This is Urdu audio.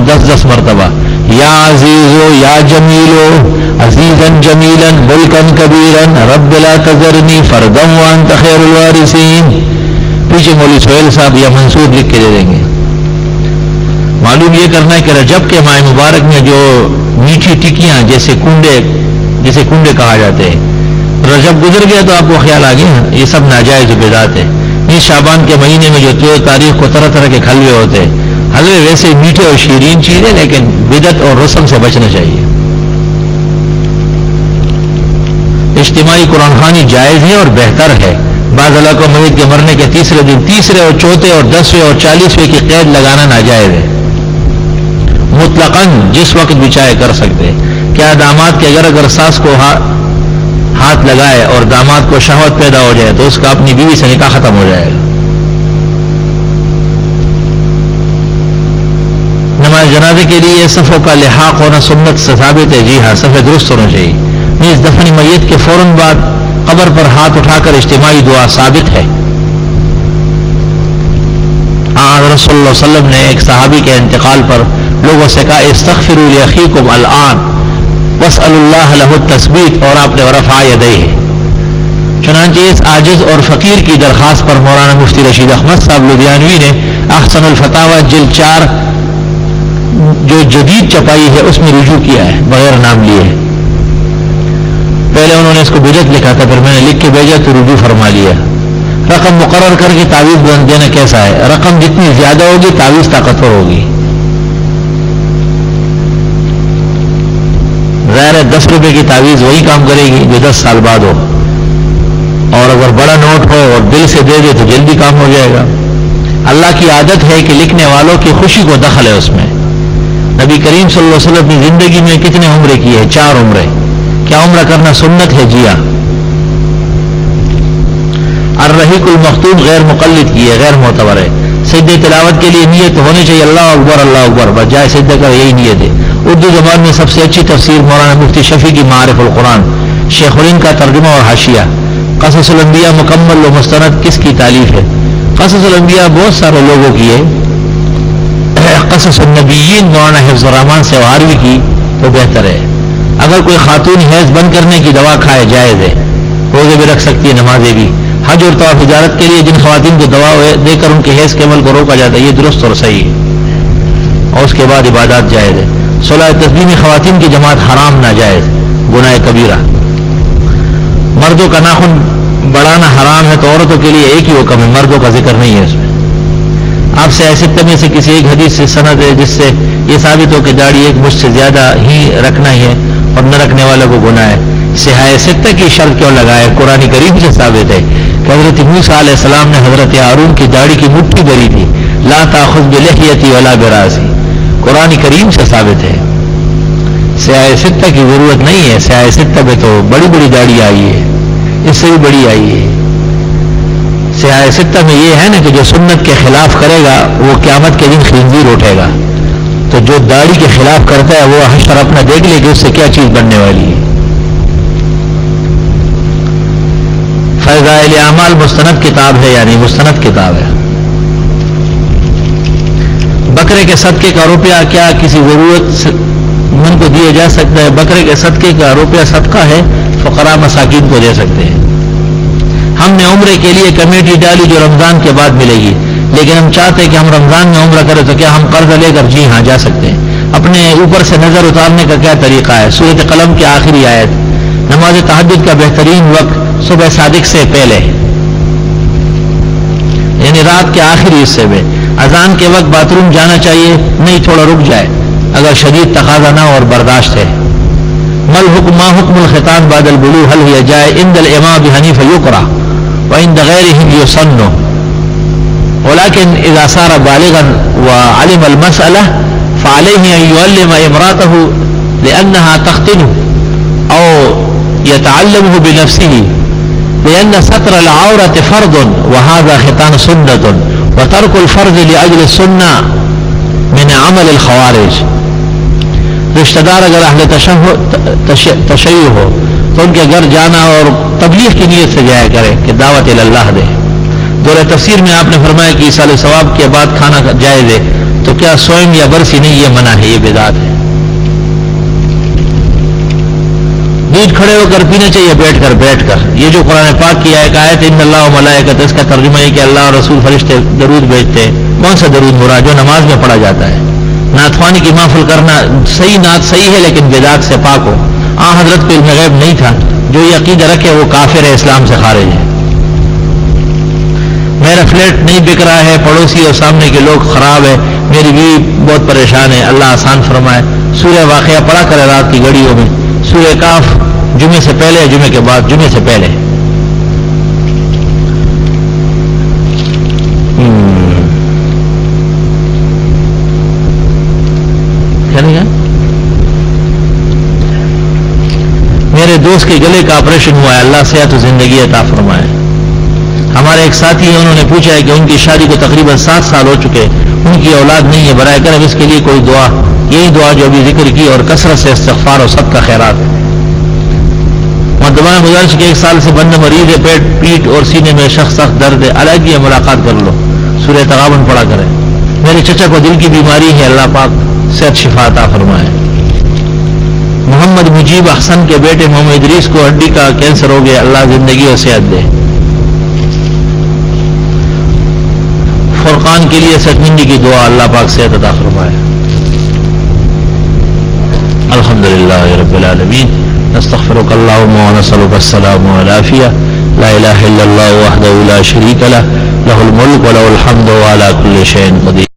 10 مرتبہ یا عزیزو یا جمیلو عزیزن جمیلن ملکن کبیرن رب لا تذرنی فردم وانت خیر الوارثین. پیچھے مولوی سہیل صاحب یا منصور لکھ کے دے دیں گے. معلوم یہ کرنا ہے کہ رجب کے ماہ مبارک میں جو میٹھی ٹکیاں جیسے کنڈے کہا جاتے ہیں، رجب گزر گیا تو آپ کو خیال آ گیا یہ سب ناجائز بدعت ہے. یہ شعبان کے مہینے میں جو تاریخ کو طرح طرح کے حلوے ہوتے ہیں، حلوے ویسے میٹھے اور شیرین چیزیں، لیکن بدعت اور رسم سے بچنا چاہیے. اجتماعی قرآن خوانی جائز ہے اور بہتر ہے. بعض علاقوں میں میت کے مرنے کے تیسرے دن تیسرے اور چوتھے اور 10ویں اور 40ویں کی قید لگانا ناجائز ہے. مطلقاً جس وقت بھی چاہے کر سکتے. کیا داماد کے اگر ساس کو ہاتھ لگائے اور داماد کو شہوت پیدا ہو جائے تو اس کا اپنی بیوی سے نکاح ختم ہو جائے گا. نماز جنازے کے لیے صفوں کا لحاق ہونا سنت سے ثابت ہے. جی ہاں، صفیں درست ہونا چاہیے. نیز دفن میت کے فوراً بعد قبر پر ہاتھ اٹھا کر اجتماعی دعا ثابت ہے. رسول اللہ صلی اللہ علیہ وسلم نے ایک صحابی کے انتقال پر لوگوں سے کہا استغفروا لاخیکم الان واسألوا اللہ لہ التثبیت، اور آپ نے ورفع یدیہ. چنانچہ اس عاجز اور فقیر کی درخواست پر مولانا مفتی رشید احمد صاحب لدھیانوی نے احسن الفتاوی جلد 4 جو جدید چپائی ہے اس میں رجوع کیا ہے بغیر نام لیے. پہلے انہوں نے اس کو بدعت لکھا تھا، پھر میں نے لکھ کے بھیجا تو رجوع فرما لیا. رقم مقرر کر کے تعویذ بند دینا کیسا ہے؟ رقم جتنی زیادہ ہوگی تعویذ طاقتور ہوگی. ظاہر ہے 10 روپے کی تعویذ وہی کام کرے گی جو 10 سال بعد ہو، اور اگر بڑا نوٹ ہو اور دل سے دے دے تو جلدی کام ہو جائے گا. اللہ کی عادت ہے کہ لکھنے والوں کی خوشی کو دخل ہے اس میں. نبی کریم صلی اللہ علیہ وسلم اپنی زندگی میں کتنے عمرے کیے ہیں؟ 4 عمرے. کیا عمرہ کرنا سنت ہے؟ جی ہاں. الرحیق المختوم غیر مقلد کی ہے، غیر معتبر ہے. سجدہ تلاوت کے لیے نیت ہونی چاہیے اللہ اکبر اللہ اکبر، بجائے سجدہ کر یہی نیت ہے. اردو زبان میں سب سے اچھی تفسیر مولانا مفتی شفیع کی معارف القرآن، شیخ الہند کا ترجمہ اور حاشیہ. قصص الانبیاء مکمل و مستند کس کی تالیف ہے؟ قصص الانبیاء بہت سارے لوگوں کی ہے. قصص النبیین مولانا حفظ الرحمان سیوہاروی کی تو بہتر ہے. اگر کوئی خاتون حیض بند کرنے کی دوا کھائے جائز ہے، روزے بھی رکھ سکتی ہے، نمازیں بھی. حج اور طواف تجارت کے لیے جن خواتین کو دوا دے کر ان کے حیض کے عمل کو روکا جاتا ہے یہ درست اور صحیح ہے، اور اس کے بعد عبادات جائز ہے. صلاۃ تسبیح میں خواتین کی جماعت حرام ناجائز، گناہ کبیرہ. مردوں کا ناخن بڑھانا حرام ہے تو عورتوں کے لیے ایک ہی حکم ہے، مردوں کا ذکر نہیں ہے اس میں. آپ سے ایسے میں سے کسی ایک حدیث سے سند ہے جس سے یہ ثابت ہو کہ داڑھی ایک مجھ سے زیادہ ہی رکھنا ہی ہے اور نہ رکھنے والوں کو گناہ ہے. سیاہ ستہ کی شرط کیوں لگائے؟ قرآن کریم سے ثابت ہے کہ حضرت موسیٰ علیہ السلام نے حضرت ہارون کی داڑھی کی مٹھی بھری تھی. لا تاخذ بلحیتی ولا براسی، قرآن کریم سے ثابت ہے. سیاہ ستہ کی ضرورت نہیں ہے. سیاہ ستہ میں تو بڑی بڑی داڑھی آئی ہے، اس سے بھی بڑی آئی ہے. سیاہ ستہ میں یہ ہے نا کہ جو سنت کے خلاف کرے گا وہ قیامت کے دن خنزیر اٹھے گا. تو جو داڑھی کے خلاف کرتا ہے وہ حشر اپنا دیکھ لے کہ اس سے کیا چیز بننے والی ہے. فضائل اعمال مستند کتاب ہے، یعنی مستند کتاب ہے. بکرے کے صدقے کا روپیہ کیا کسی ضرورت مند کو دیا جا سکتا ہے؟ بکرے کے صدقے کا روپیہ صدقہ ہے، فقراء مساکین کو دے سکتے ہیں. ہم نے عمرے کے لیے کمیٹی ڈالی جو رمضان کے بعد ملے گی، لیکن ہم چاہتے ہیں کہ ہم رمضان میں عمرہ کریں، تو کیا ہم قرض لے کر؟ جی ہاں جا سکتے ہیں. اپنے اوپر سے نظر اتارنے کا کیا طریقہ ہے؟ سورۃ قلم کی آخری آیت. نماز تہجد کا بہترین وقت صبح صادق سے پہلے، یعنی رات کے آخری حصے میں. اذان کے وقت باتھ روم جانا چاہیے؟ نہیں، تھوڑا رک جائے اگر شدید تقاضا نہ اور برداشت ہے. ما حکم الختان بعد البلوغ؟ هل هي جائز؟ عند الامام ابي حنیفہ یکرہ وعند غیرهم یسن، ولكن اذا صار بالغا وعلم المسألة فعليه ان يعلم امراته لانها تختنه او يتعلمه بنفسه، لان ستر العورة فرض وهذا ختان سنة، وترك الفرض لاجل السنة من عمل الخوارج. رشتہ دار اگر اہل تشیع ہو تو ان کے گھر جانا اور تبلیغ کی نیت سے جایا کرے کہ دعوت اللہ دے. دورہ تفسیر میں آپ نے فرمایا کہ سال ثواب کے بعد کھانا جائز ہے، تو کیا سوئم یا برسی نہیں، یہ منع ہے، یہ بدعت ہے۔ دودھ کھڑے ہو کر پینا چاہیے، بیٹھ کر۔ یہ جو قرآن پاک کی ایک آیت ان اللہ و ملائکۃ، اس کا ترجمہ ہے کہ اللہ اور رسول فرشتے درود بھیجتے ہیں۔ کون سا درود مراد؟ جو نماز میں پڑھا جاتا ہے۔ نعت خوانی کی محفل کرنا صحیح، نعت صحیح ہے لیکن بدعت سے پاک ہو۔ حضرت کو علم غیب نہیں تھا، جو یہ عقیدہ رکھے وہ کافر ہے، اسلام سے خارج ہے۔ میرا فلیٹ نہیں بک رہا ہے، پڑوسی اور سامنے کے لوگ خراب ہے، میری بیوی بہت پریشان ہے، اللہ آسان فرمائے۔ سورہ واقعہ پڑھا کرے رات کی گھڑیوں میں، سورہ کاف جمعے سے پہلے، جمعے کے بعد، جمعے سے پہلے۔ میرے دوست کے گلے کا آپریشن ہوا ہے، اللہ صحت و زندگی عطا فرمائے۔ ہمارے ایک ساتھی ہیں، انہوں نے پوچھا ہے کہ ان کی شادی کو تقریباً 7 سال ہو چکے، ان کی اولاد نہیں ہے، برائے کرم اس کے لیے کوئی دعا، یہی دعا جو ابھی ذکر کی، اور کثرت سے استغفار اور صدقہ خیرات۔ مقدمہ گزارش کے 1 سال سے بند مریض ہے، پیٹ اور سینے میں سخت درد ہے، الگ ہی ملاقات کر لو، سورہ تغابن پڑھا کریں۔ میرے چچا کو دل کی بیماری ہے، اللہ پاک صحت شفا عطا فرمائے۔ محمد مجیب احسن کے بیٹے محمد ادریس کو ہڈی کا کینسر ہو گیا، اللہ زندگی اور صحت دے۔ فرقان کے لیے سچمنڈی کی دعا، اللہ پاک صحت عطا فرمائے۔ الحمدللہ رب العالمین، نستغفرک اللہم ونسألک السلام والعافیہ، لا الہ الا اللہ وحدہ لا شریک لہ، لہ الملک ولہ الحمد وعلی کل شیء قدیر۔